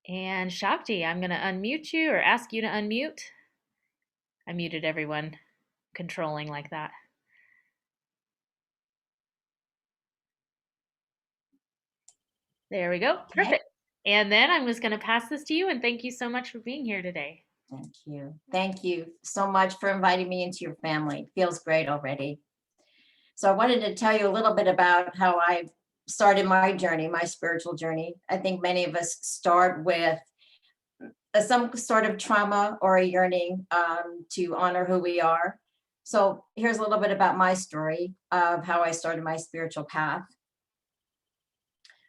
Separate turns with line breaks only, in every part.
And Shakti, I'm going to unmute you or ask you to unmute. I muted everyone controlling like that. There we go.
Okay.
Perfect. And then I'm just going to pass this to you, and thank you so much for being here today.
Thank you. Thank you so much for inviting me into your family. It feels great already. So I wanted to tell you a little bit about how I started my journey, my spiritual journey. I think many of us start with some sort of trauma or a yearning to honor who we are. So here's a little bit about my story of how I started my spiritual path.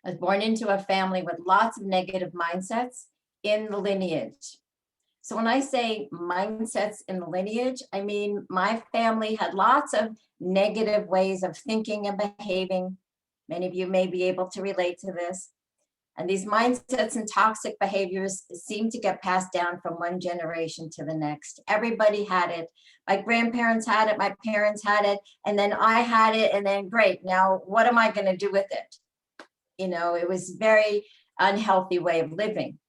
I was born into a family with lots of negative mindsets in the lineage. So when I say mindsets in the lineage, I mean my family had lots of negative ways of thinking and behaving. Many of you may be able to relate to this. And these mindsets and toxic behaviors seem to get passed down from one generation to the next. Everybody had it. My grandparents had it, my parents had it, and then I had it, and then great, now what am I going to do with it? You know, it was very unhealthy way of living.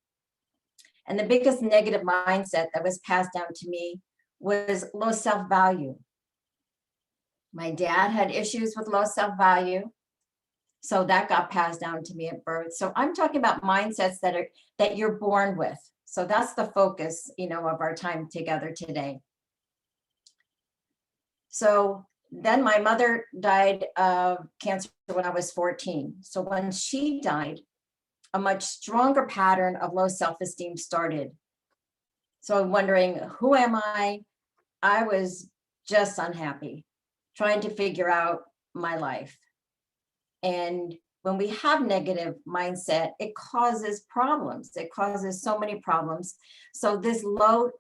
And the biggest negative mindset that was passed down to me was low self-value. My dad had issues with low self-value. So that got passed down to me at birth. So I'm talking about mindsets that you're born with. So that's the focus, of our time together today. So then my mother died of cancer when I was 14. So when she died, a much stronger pattern of low self-esteem started. So I'm wondering, who am I? I was just unhappy, trying to figure out my life. And when we have negative mindset, it causes problems. It causes so many problems. So this low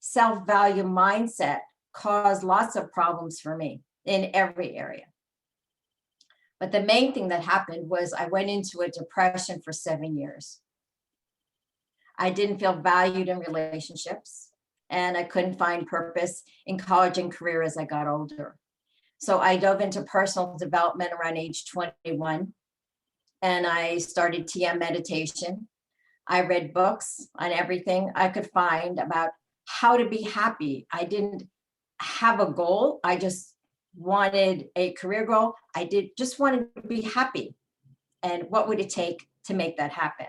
self-value mindset caused lots of problems for me in every area. But the main thing that happened was I went into a depression for 7 years. I didn't feel valued in relationships, and I couldn't find purpose in college and career as I got older. So I dove into personal development around age 21, and I started TM meditation. I read books on everything I could find about how to be happy. I didn't have a goal. I just wanted a career goal. I just wanted to be happy. And what would it take to make that happen?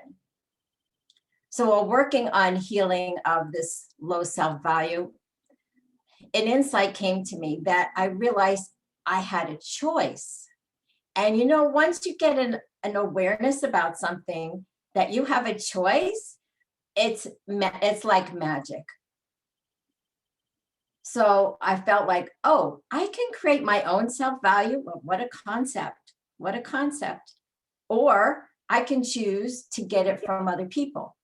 So while working on healing of this low self-value, an insight came to me that I realized I had a choice. And once you get an awareness about something that you have a choice, it's like magic. So I felt like, oh, I can create my own self-value. Well, what a concept. What a concept. Or I can choose to get it from other people,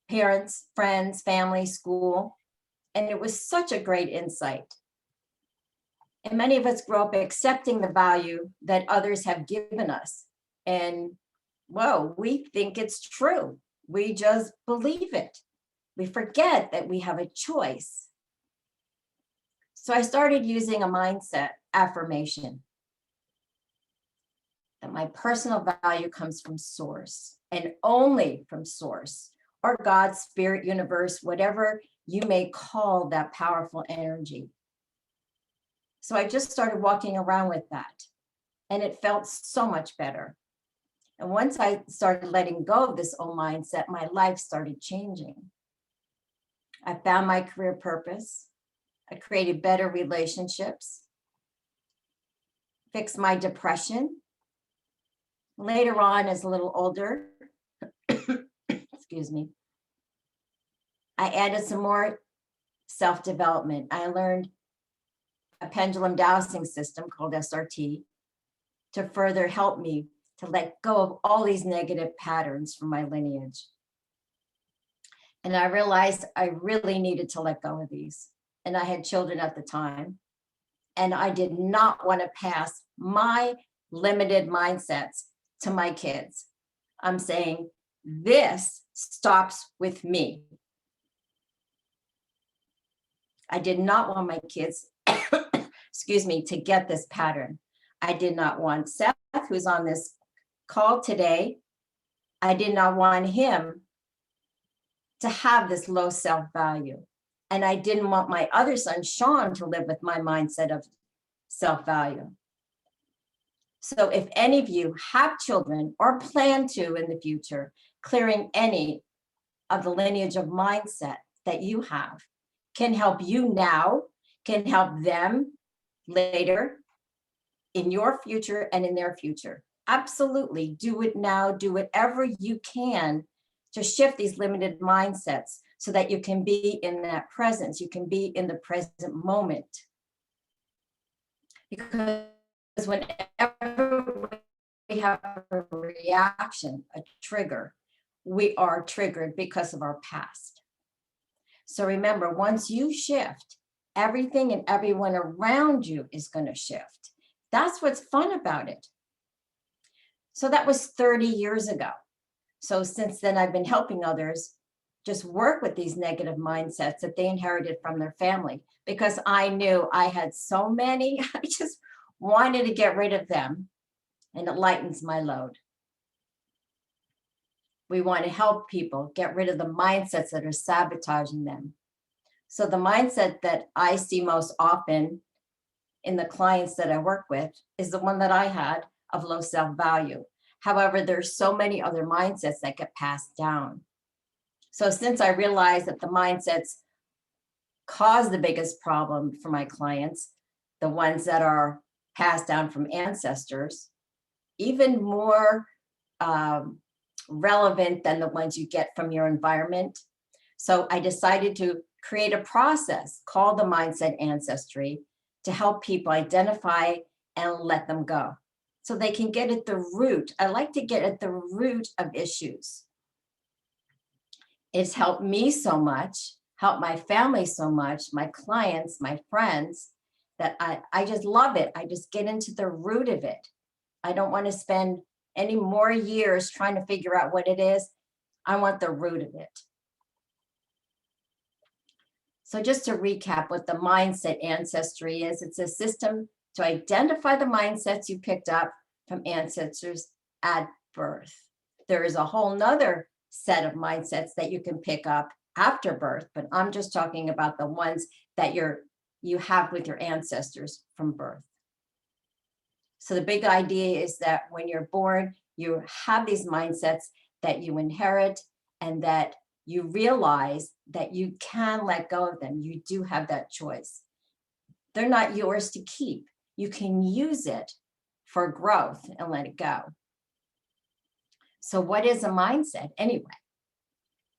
parents, friends, family, school. And it was such a great insight. And many of us grow up accepting the value that others have given us. And whoa, we think it's true. We just believe it. We forget that we have a choice. So I started using a mindset affirmation that my personal value comes from source and only from source, or God, spirit, universe, whatever you may call that powerful energy. So I just started walking around with that, and it felt so much better. And once I started letting go of this old mindset, my life started changing. I found my career purpose. I created better relationships, fixed my depression. Later on, as a little older, excuse me, I added some more self-development. I learned a pendulum dowsing system called SRT to further help me to let go of all these negative patterns from my lineage. And I realized I really needed to let go of these. And I had children at the time. And I did not want to pass my limited mindsets to my kids. I'm saying this stops with me. I did not want my kids, excuse me, to get this pattern. I did not want Seth, who's on this call today. I did not want him to have this low self-value. And I didn't want my other son, Sean, to live with my mindset of self-value. So if any of you have children or plan to in the future, clearing any of the lineage of mindset that you have can help you now, can help them later, in your future and in their future. Absolutely, do it now, do whatever you can to shift these limited mindsets so that you can be in that presence, you can be in the present moment. Because whenever we have a reaction, a trigger, we are triggered because of our past. So remember, once you shift, everything and everyone around you is going to shift. That's what's fun about it. So that was 30 years ago. So since then, I've been helping others just work with these negative mindsets that they inherited from their family, because I knew I had so many. I just wanted to get rid of them, and it lightens my load. We want to help people get rid of the mindsets that are sabotaging them. So the mindset that I see most often in the clients that I work with is the one that I had of low self-value. However, there's so many other mindsets that get passed down. So since I realized that the mindsets cause the biggest problem for my clients, the ones that are passed down from ancestors, even more relevant than the ones you get from your environment. So I decided to create a process called the Mindset Ancestry to help people identify and let them go, so they can get at the root. I like to get at the root of issues. It's helped me so much, helped my family so much, my clients, my friends, that I just love it. I just get into the root of it. I don't want to spend any more years trying to figure out what it is. I want the root of it. So just to recap what the Mindset Ancestry is, it's a system to identify the mindsets you picked up from ancestors at birth. There is a whole nother set of mindsets that you can pick up after birth, but I'm just talking about the ones that you have with your ancestors from birth. So the big idea is that when you're born, you have these mindsets that you inherit, and that you realize that you can let go of them. You do have that choice. They're not yours to keep. You can use it for growth and let it go. So what is a mindset anyway?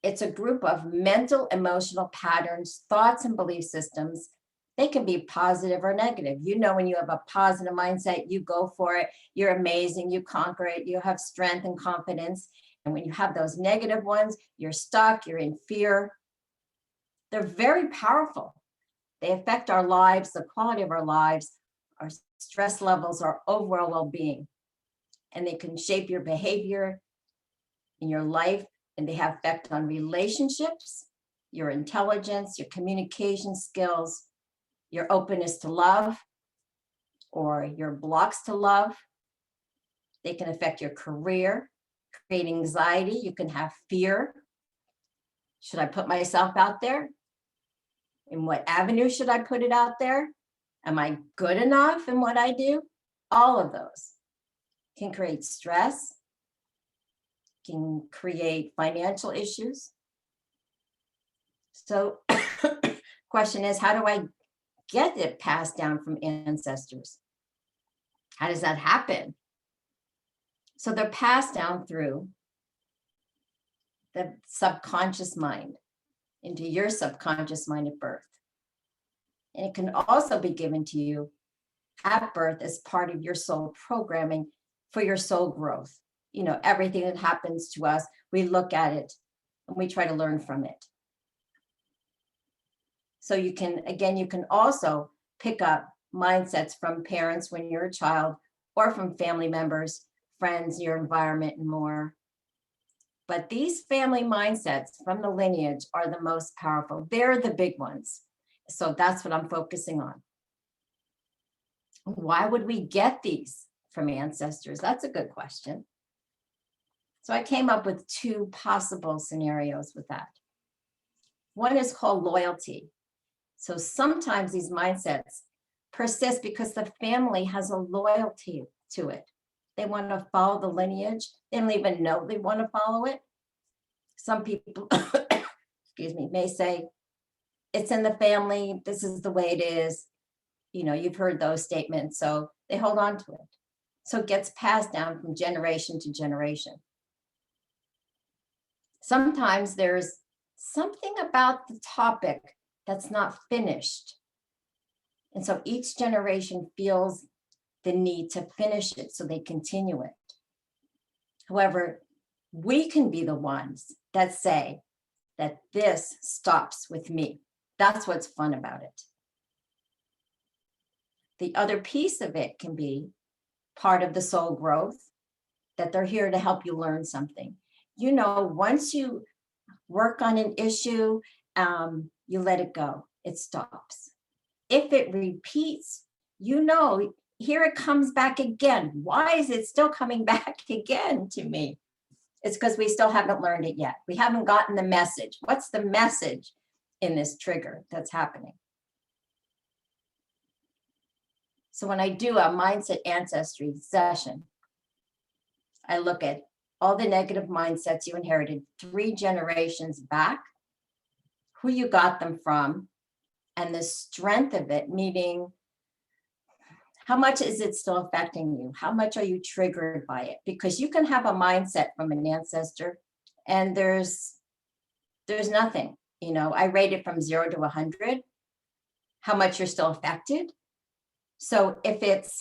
It's a group of mental, emotional patterns, thoughts, and belief systems. They can be positive or negative. You know, when you have a positive mindset, you go for it. You're amazing. You conquer it. You have strength and confidence. And when you have those negative ones, you're stuck. You're in fear. They're very powerful. They affect our lives, the quality of our lives, our stress levels, our overall well-being. And they can shape your behavior in your life, and they have effect on relationships, your intelligence, your communication skills, your openness to love, or your blocks to love. They can affect your career, create anxiety. You can have fear. Should I put myself out there? In what avenue should I put it out there? Am I good enough in what I do? All of those can create stress, can create financial issues. So question is, how do I get it passed down from ancestors? How does that happen? So they're passed down through the subconscious mind into your subconscious mind at birth. And it can also be given to you at birth as part of your soul programming for your soul growth. You know, everything that happens to us, we look at it and we try to learn from it. So you can also pick up mindsets from parents when you're a child, or from family members, friends, your environment, and more. But these family mindsets from the lineage are the most powerful. They're the big ones. So that's what I'm focusing on. Why would we get these from ancestors? That's a good question. So I came up with two possible scenarios with that. One is called loyalty. So sometimes these mindsets persist because the family has a loyalty to it. They want to follow the lineage. They don't even know they want to follow it. Some people, excuse me, may say, it's in the family. This is the way it is. You know, you've heard those statements. So they hold on to it. So it gets passed down from generation to generation. Sometimes there's something about the topic that's not finished. And so each generation feels the need to finish it so they continue it. However, we can be the ones that say that this stops with me. That's what's fun about it. The other piece of it can be part of the soul growth, that they're here to help you learn something. You know, once you work on an issue, you let it go, it stops. If it repeats, you know, here it comes back again. Why is it still coming back again to me? It's because we still haven't learned it yet. We haven't gotten the message. What's the message in this trigger that's happening? So when I do a mindset ancestry session, I look at all the negative mindsets you inherited 3 generations back, who you got them from, and the strength of it, meaning how much is it still affecting you? How much are you triggered by it? Because you can have a mindset from an ancestor and there's nothing. You know, I rate it from 0 to 100, how much you're still affected. So if it's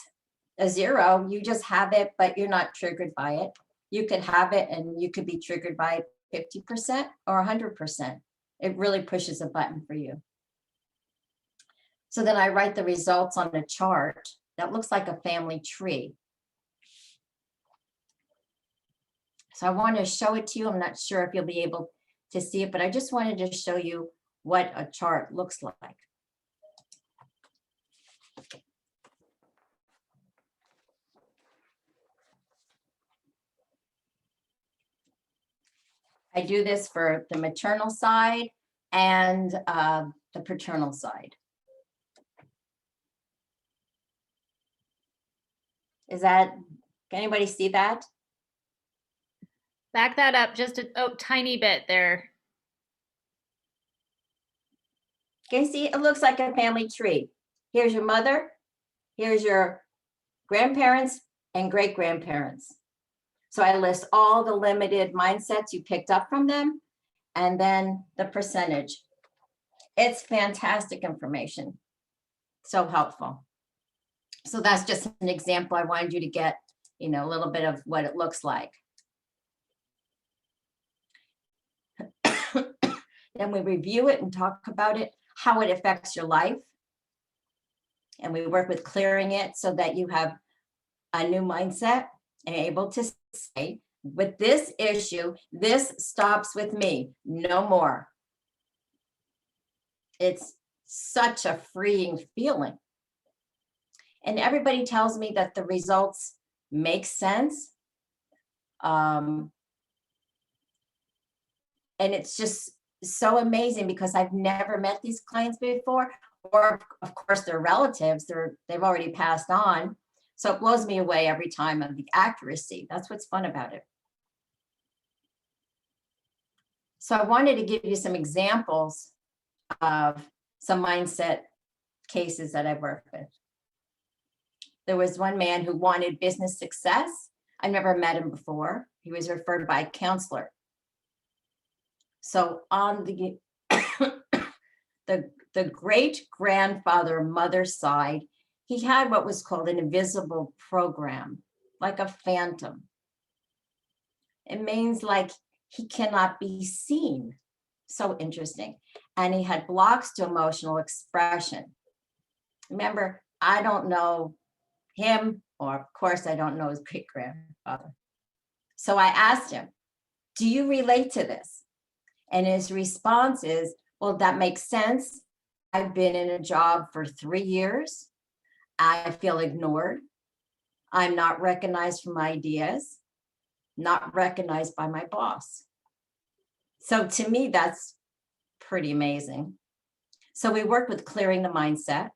a 0, you just have it, but you're not triggered by it. You could have it and you could be triggered by 50% or 100%. It really pushes a button for you. So then I write the results on a chart that looks like a family tree. So I want to show it to you. I'm not sure if you'll be able to see it, but I just wanted to show you what a chart looks like. I do this for the maternal side and the paternal side. Can anybody see that?
Back that up just a tiny bit there.
Can you see? It looks like a family tree. Here's your mother, here's your grandparents and great-grandparents. So I list all the limited mindsets you picked up from them, and then the percentage. It's fantastic information. So helpful. So that's just an example. I wanted you to get, you know, a little bit of what it looks like. Then we review it and talk about it, how it affects your life. And we work with clearing it so that you have a new mindset and able to say, with this issue, this stops with me, no more. It's such a freeing feeling. And everybody tells me that the results make sense. And it's just so amazing because I've never met these clients before, or of course they're relatives, they've already passed on. So it blows me away every time of the accuracy. That's what's fun about it. So I wanted to give you some examples of some mindset cases that I've worked with. There was one man who wanted business success. I never met him before. He was referred by a counselor. So on the great grandfather mother's side, he had what was called an invisible program, like a phantom. It means like he cannot be seen. So interesting. And he had blocks to emotional expression. Remember, I don't know him, or of course I don't know his great grandfather. So I asked him, do you relate to this? And his response is, well, that makes sense. I've been in a job for 3 years. I feel ignored. I'm not recognized for my ideas, not recognized by my boss. So to me, that's pretty amazing. So we worked with clearing the mindset.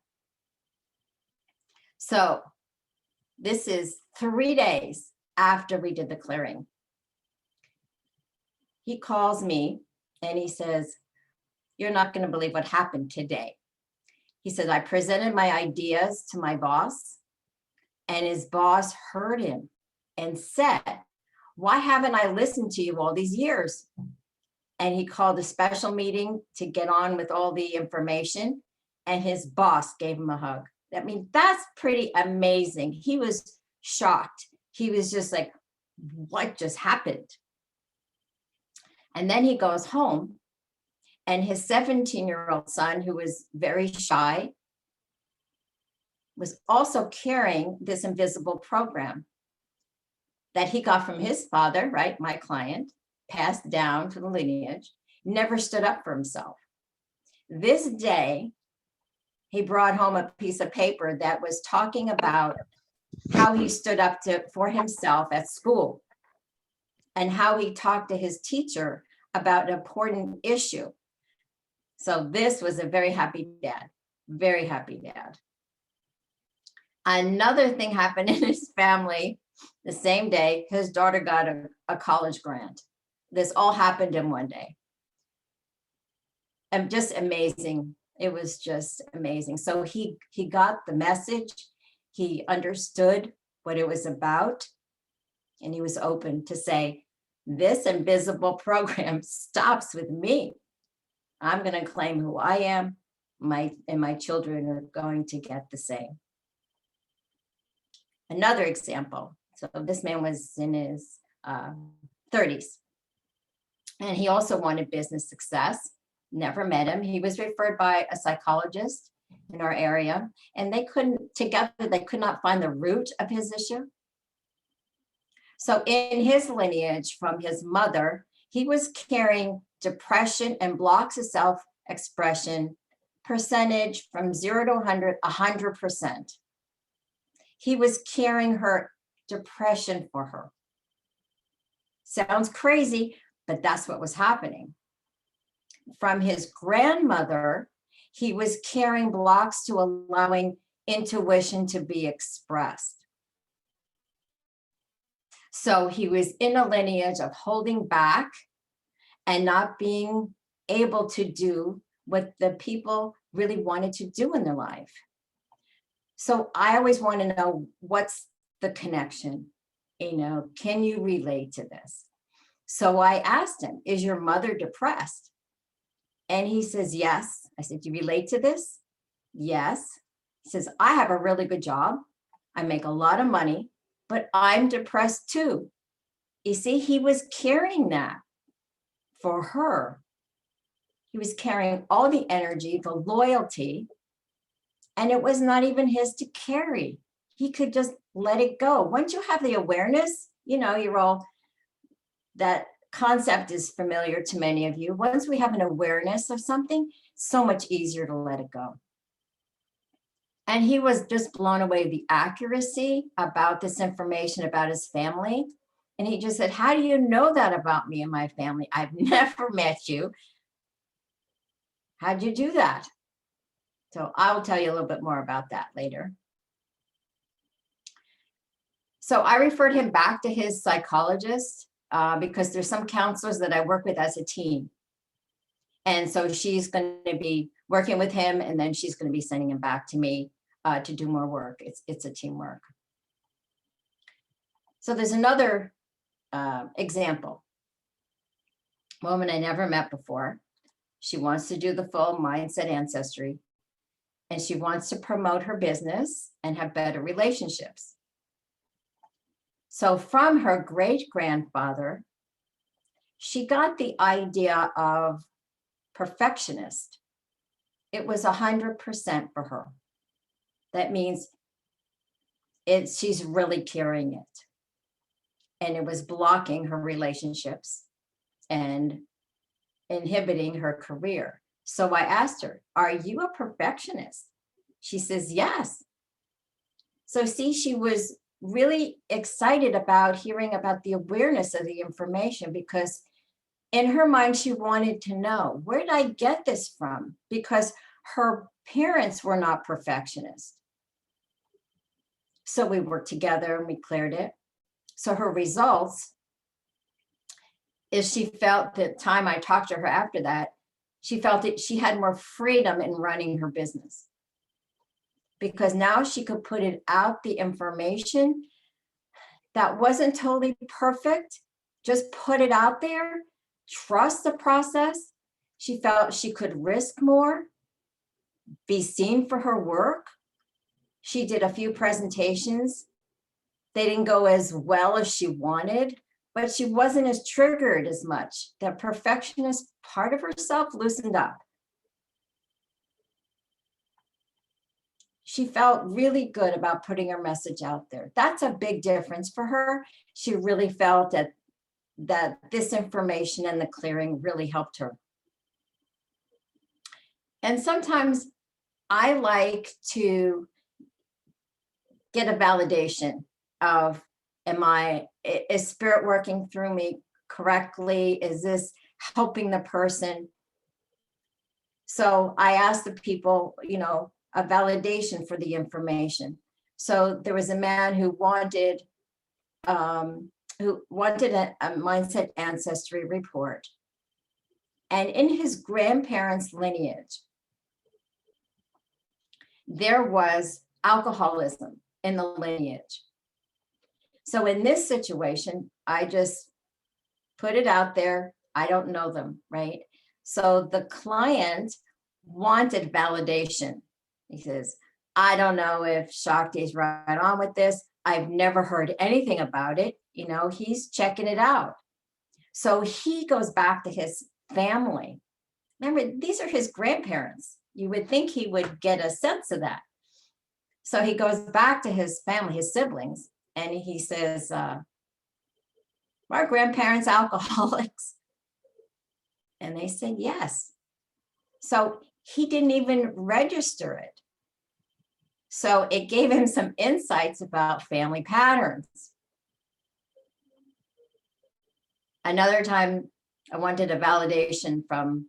So this is 3 days after we did the clearing. He calls me and he says, "You're not going to believe what happened today." He said, "I presented my ideas to my boss, and his boss heard him and said, 'Why haven't I listened to you all these years?'" And he called a special meeting to get on with all the information, and his boss gave him a hug. I mean, that's pretty amazing. He was shocked. He was just like, what just happened? And then he goes home, and his 17-year-old son, who was very shy, was also carrying this invisible program that he got from his father, right? My client, passed down to the lineage, never stood up for himself. This day, he brought home a piece of paper that was talking about how he stood up for himself at school and how he talked to his teacher about an important issue. So this was a very happy dad, very happy dad. Another thing happened in his family the same day. His daughter got a college grant. This all happened in one day. And just amazing. It was just amazing. So he got the message. He understood what it was about. And he was open to say, this invisible program stops with me. I'm going to claim who I am. And my children are going to get the same. Another example. So this man was in his 30s. And he also wanted business success. Never met him. He was referred by a psychologist in our area, and they could not find the root of his issue. So in his lineage from his mother, he was carrying depression and blocks of self-expression percentage from 0 to 100, 100%. He was carrying her depression for her. Sounds crazy, but that's what was happening. From his grandmother, he was carrying blocks to allowing intuition to be expressed. So he was in a lineage of holding back and not being able to do what the people really wanted to do in their life. So I always want to know, what's the connection? Can you relate to this? So I asked him, is your mother depressed? And he says, yes. I said, do you relate to this? Yes. He says, I have a really good job. I make a lot of money, but I'm depressed too. You see, he was carrying that for her. He was carrying all the energy, the loyalty, and it was not even his to carry. He could just let it go. Once you have the awareness, that concept is familiar to many of you. Once we have an awareness of something, so much easier to let it go. And he was just blown away with the accuracy about this information about his family. And he just said, how do you know that about me and my family? I've never met you. How'd you do that? So I will tell you a little bit more about that later. So I referred him back to his psychologist because there's some counselors that I work with as a team. And so she's going to be working with him, and then she's going to be sending him back to me to do more work. It's a teamwork. So there's another example. Woman I never met before. She wants to do the full mindset ancestry, and she wants to promote her business and have better relationships. So from her great-grandfather, she got the idea of perfectionist. It was 100% for her. That means she's really carrying it. And it was blocking her relationships and inhibiting her career. So I asked her, are you a perfectionist? She says, yes. So see, she was really excited about hearing about the awareness of the information, because in her mind, she wanted to know, where did I get this from? Because her parents were not perfectionists. So we worked together and we cleared it. So her results is she felt the time I talked to her after that, she felt that she had more freedom in running her business. Because now she could put it out, the information that wasn't totally perfect, just put it out there, trust the process. She felt she could risk more, be seen for her work. She did a few presentations. They didn't go as well as she wanted, but she wasn't as triggered as much. The perfectionist part of herself loosened up. She felt really good about putting her message out there. That's a big difference for her. She really felt that this information and the clearing really helped her. And sometimes I like to get a validation of, is spirit working through me correctly? Is this helping the person? So I asked the people, a validation for the information. So there was a man who wanted a mindset ancestry report. And in his grandparents' lineage, there was alcoholism in the lineage. So in this situation, I just put it out there. I don't know them, right? So the client wanted validation. He says, I don't know if Shakti's right on with this. I've never heard anything about it. He's checking it out. So he goes back to his family. Remember, these are his grandparents. You would think he would get a sense of that. So he goes back to his family, his siblings, and he says, our grandparents alcoholics? And they said, yes. So he didn't even register it. So it gave him some insights about family patterns. Another time I wanted a validation from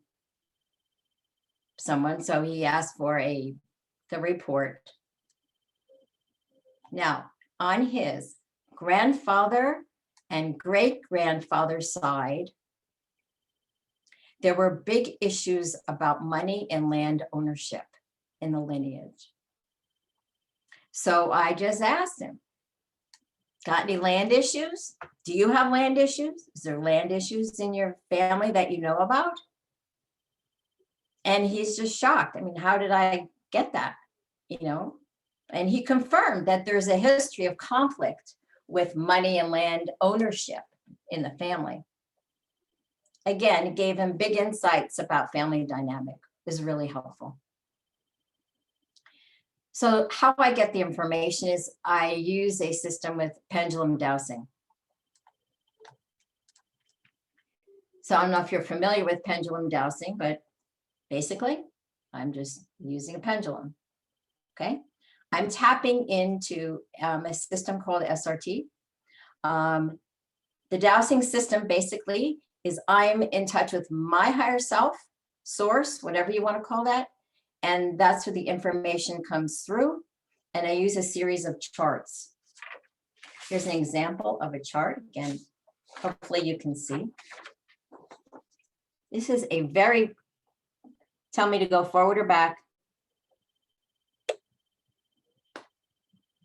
someone. So he asked for the report. Now, on his grandfather and great-grandfather's side, there were big issues about money and land ownership in the lineage. So I just asked him, got any land issues? Do you have land issues? Is there land issues in your family that you know about? And he's just shocked. I mean, how did I get that? And he confirmed that there's a history of conflict with money and land ownership in the family. Again, it gave him big insights about family dynamic. It was really helpful. So how I get the information is I use a system with pendulum dowsing. So I don't know if you're familiar with pendulum dowsing, but basically I'm just using a pendulum, okay? I'm tapping into a system called SRT. The dowsing system basically is I'm in touch with my higher self, source, whatever you want to call that. And that's where the information comes through. And I use a series of charts. Here's an example of a chart. Again, hopefully you can see. This is a very, tell me to go forward or back.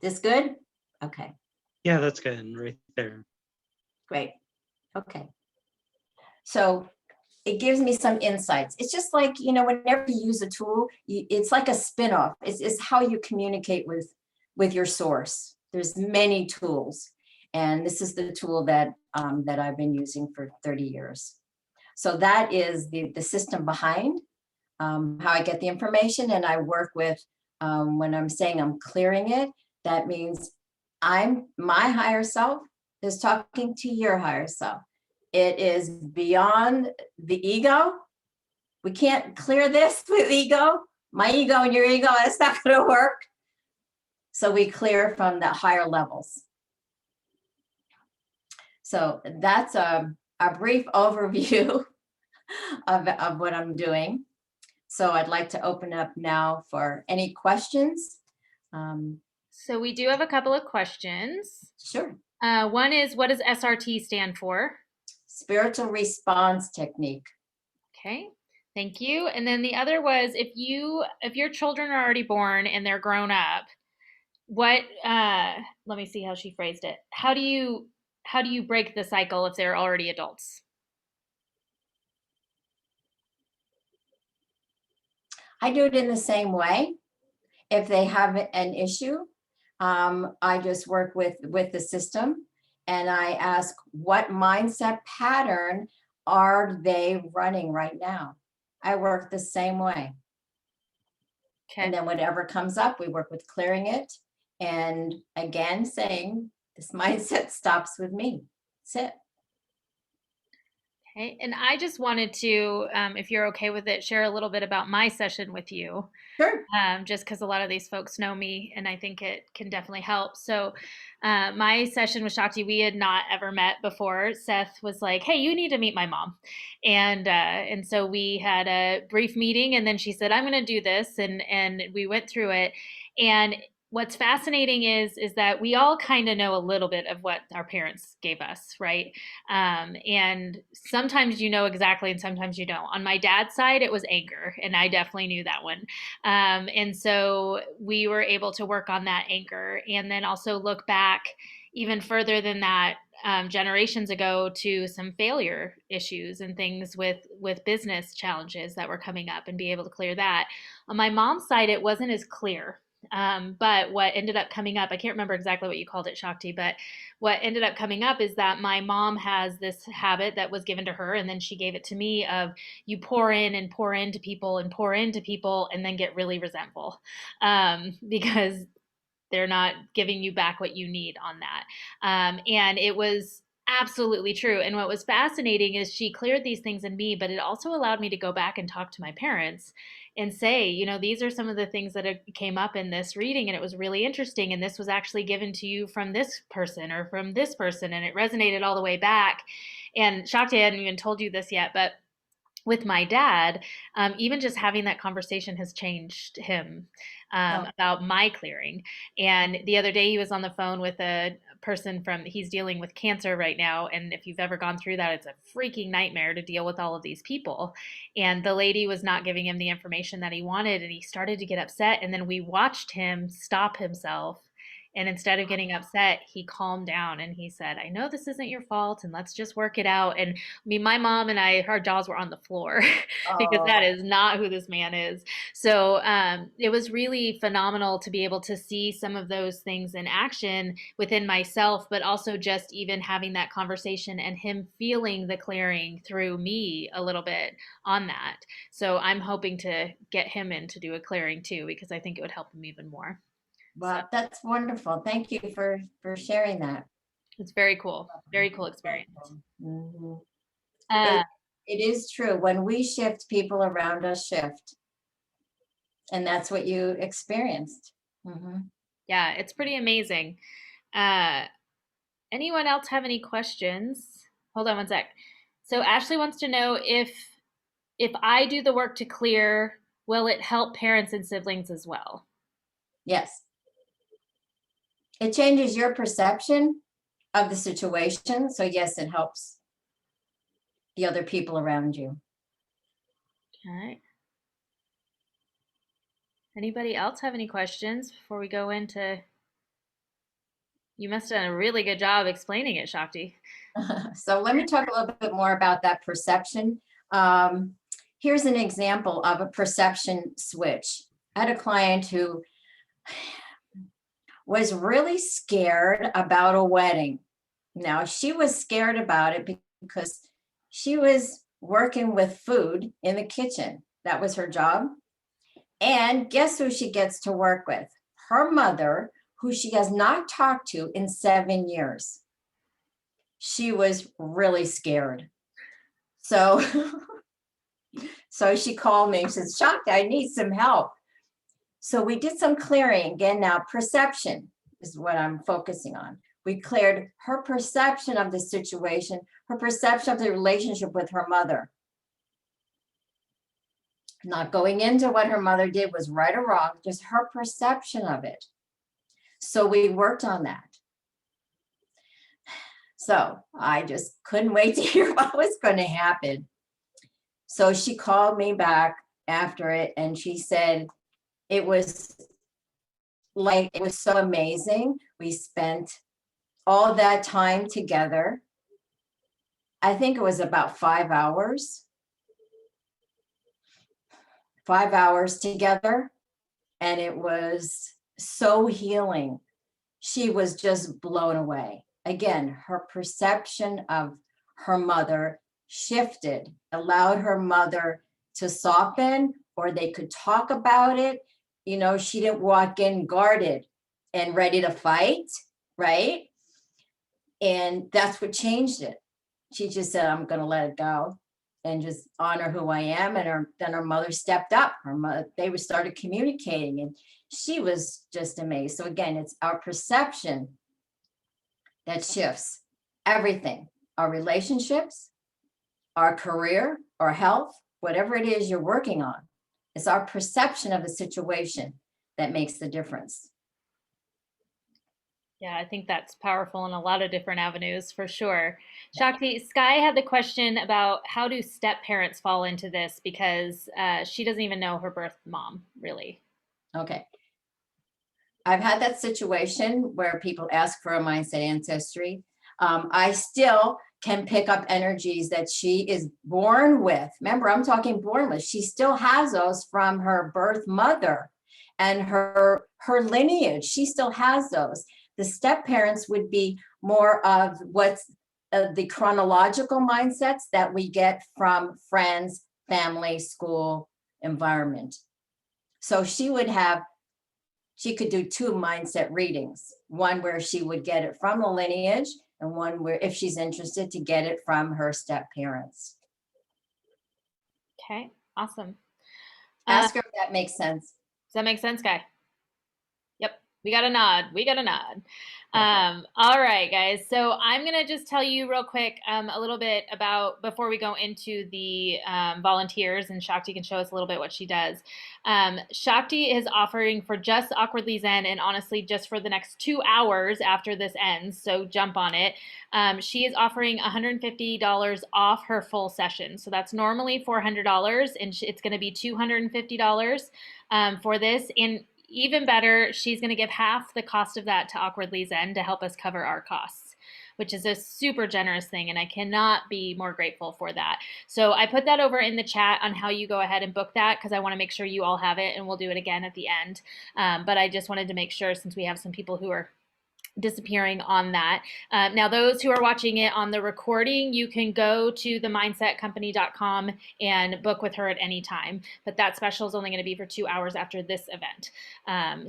This good? Okay.
Yeah, that's good. Right there.
Great. Okay. So it gives me some insights. It's just like, whenever you use a tool, it's like a spin-off. It's how you communicate with your source. There's many tools. And this is the tool that I've been using for 30 years. So that is the system behind how I get the information. And I work with, when I'm saying I'm clearing it, that means my higher self is talking to your higher self. It is beyond the ego. We can't clear this with ego. My ego and your ego, it's not going to work. So we clear from the higher levels. So that's a brief overview of what I'm doing. So I'd like to open up now for any questions.
So we do have a couple of questions.
Sure.
One is, what does SRT stand for?
Spiritual response technique.
Okay, thank you. And then the other was, if your children are already born and they're grown up, what let me see how she phrased it. How do you break the cycle if they're already adults?
I do it in the same way. If they have an issue, I just work with the system and I ask, what mindset pattern are they running right now? I work the same way.
Okay.
And then whatever comes up, we work with clearing it. And again, saying this mindset stops with me. That's it.
Okay, and I just wanted to, if you're okay with it, share a little bit about my session with you.
Sure.
Just because a lot of these folks know me and I think it can definitely help. So my session with Shakti, we had not ever met before. Seth was like, hey, you need to meet my mom. And so we had a brief meeting and then she said, I'm going to do this. And we went through it. And what's fascinating is that we all kind of know a little bit of what our parents gave us, right? And sometimes you know exactly and sometimes you don't. On my dad's side, it was anger, and I definitely knew that one. And so we were able to work on that anger and then also look back even further than that, generations ago, to some failure issues and things with business challenges that were coming up and be able to clear that. On my mom's side, it wasn't as clear. But what ended up coming up, I can't remember exactly what you called it, Shakti, but what ended up coming up is that my mom has this habit that was given to her, and then she gave it to me, of you pour in and pour into people and pour into people and then get really resentful because they're not giving you back what you need on that. And it was absolutely true. And what was fascinating is she cleared these things in me, but it also allowed me to go back and talk to my parents and say, you know, these are some of the things that came up in this reading, and it was really interesting. And this was actually given to you from this person or from this person. And it resonated all the way back. And Shakti, I hadn't even told you this yet, but with my dad, even just having that conversation has changed him about my clearing. And the other day he was on the phone with a person he's dealing with cancer right now. And if you've ever gone through that, it's a freaking nightmare to deal with all of these people. And the lady was not giving him the information that he wanted. And he started to get upset. And then we watched him stop himself. And instead of getting upset, he calmed down and he said, I know this isn't your fault and let's just work it out. And I mean, my mom and I, our jaws were on the floor because that is not who this man is. So it was really phenomenal to be able to see some of those things in action within myself, but also just even having that conversation and him feeling the clearing through me a little bit on that. So I'm hoping to get him in to do a clearing too, because I think it would help him even more.
Well, that's wonderful. Thank you for sharing that.
It's very cool. Very cool experience.
Mm-hmm. It is true. When we shift, people around us shift. And that's what you experienced. Mm-hmm.
Yeah, it's pretty amazing. Anyone else have any questions? Hold on one sec. So Ashley wants to know if I do the work to clear, will it help parents and siblings as well?
Yes. It changes your perception of the situation. So yes, it helps the other people around you.
Okay. Anybody else have any questions before we go into? You must have done a really good job explaining it, Shakti.
So let me talk a little bit more about that perception. Here's an example of a perception switch. I had a client who was really scared about a wedding. Now, she was scared about it because she was working with food in the kitchen. That was her job. And guess who she gets to work with? Her mother, who she has not talked to in 7 years. She was really scared. So, so she called me and says, Shakti, I need some help. So we did some clearing. Again, now perception is what I'm focusing on. we cleared her perception of the situation, her perception of the relationship with her mother. Not going into what her mother did was right or wrong, just her perception of it. So we worked on that. So I just couldn't wait to hear what was going to happen. So she called me back after it and she said, it was so amazing. We spent all that time together. I think it was about 5 hours. 5 hours together. And it was so healing. She was just blown away. Again, her perception of her mother shifted, allowed her mother to soften, or they could talk about it. You know, she didn't walk in guarded and ready to fight, right? And that's what changed it. She just said, I'm going to let it go and just honor who I am. And then her mother stepped up. They started communicating, and she was just amazed. So again, it's our perception that shifts everything, our relationships, our career, our health, whatever it is you're working on. It's our perception of the situation that makes the difference.
Yeah, I think that's powerful in a lot of different avenues for sure. Shakti, Sky had the question about how do step parents fall into this, because she doesn't even know her birth mom, really.
Okay. I've had that situation where people ask for a mindset ancestry. I still can pick up energies that she is born with. Remember, I'm talking born with. She still has those from her birth mother and her lineage. She still has those. The step parents would be more of what's the chronological mindsets that we get from friends, family, school, environment. So she could do 2 mindset readings, one where she would get it from the lineage, and one where, if she's interested, to get it from her step parents.
Okay, awesome.
Ask her if that makes sense.
Does that make sense, Guy? Yep, we got a nod. We got a nod. All right, guys. So I'm going to just tell you real quick a little bit about, before we go into the volunteers, and Shakti can show us a little bit what she does. Shakti is offering for just Awkwardly Zen, and honestly, just for the next 2 hours after this ends, so jump on it. She is offering $150 off her full session. So that's normally $400, and it's going to be $250 for this. And even better, she's going to give half the cost of that to Awkwardly Zen to help us cover our costs, which is a super generous thing, and I cannot be more grateful for that. So I put that over in the chat on how you go ahead and book that, because I want to make sure you all have it, and we'll do it again at the end. But I just wanted to make sure, since we have some people who are disappearing on that. Now, those who are watching it on the recording, you can go to themindsetcompany.com and book with her at any time. But that special is only going to be for 2 hours after this event.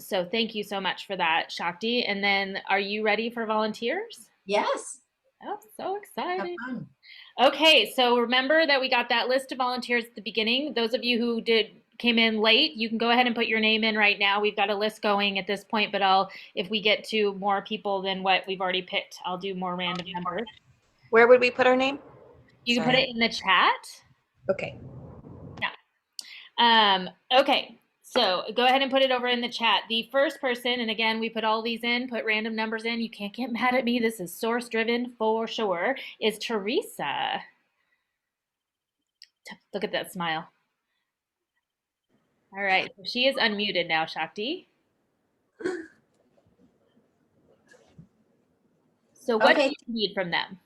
So thank you so much for that, Shakti. And then, are you ready for volunteers?
Yes.
Oh, so exciting.
Have fun.
Okay, so remember that we got that list of volunteers at the beginning. Those of you who came in late, you can go ahead and put your name in right now. We've got a list going at this point, but if we get to more people than what we've already picked, I'll do more random numbers.
Where would we put our name?
You can put it in the chat.
Okay.
Yeah. Okay, so go ahead and put it over in the chat. The first person, and again, we put all these in, put random numbers in. You can't get mad at me. This is source driven for sure, is Teresa. Look at that smile. All right, so she is unmuted now, Shakti. So what do you need from them?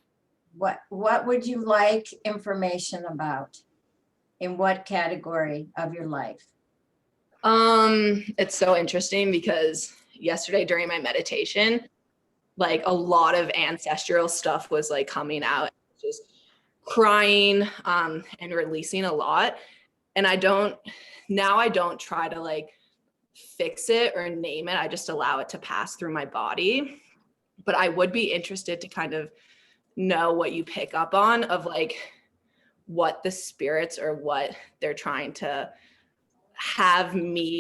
What would you like information about? In what category of your life?
It's so interesting because yesterday during my meditation, like a lot of ancestral stuff was like coming out, just crying and releasing a lot. And I don't try to like fix it or name it. I just allow it to pass through my body. But I would be interested to kind of know what you pick up on of like what the spirits or what they're trying to have me